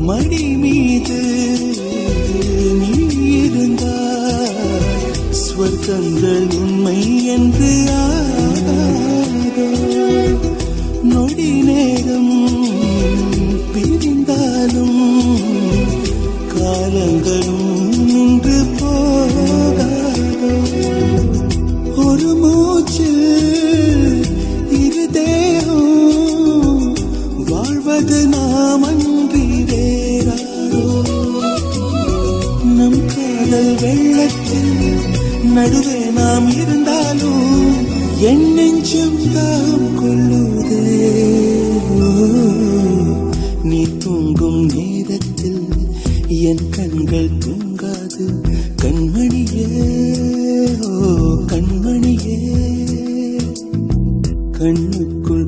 மடி மீது நீ இருந்தால் ஸ்வர்க்கங்கள் உண்மை என்று ஆகாதோ. நொடி நேரம் பிரிந்தாலும் காலங்களும் நின்று போகாதோ. ஒரு மூச்சில் இரு தேகம் வாழ்வது நாம் அன்றி வேறாரோ. நம் காதல் வெள்ளத்தில் நடுவே நாம் இருந்தாலும் என் நெஞ்சம் தாம் கொள்ளுதே. நீ தூங்கும் நேரத்தில் என் கண்கள் தூங்காது கண்மணியே, ஓ கண்மணியே. கண்ணுக்குள்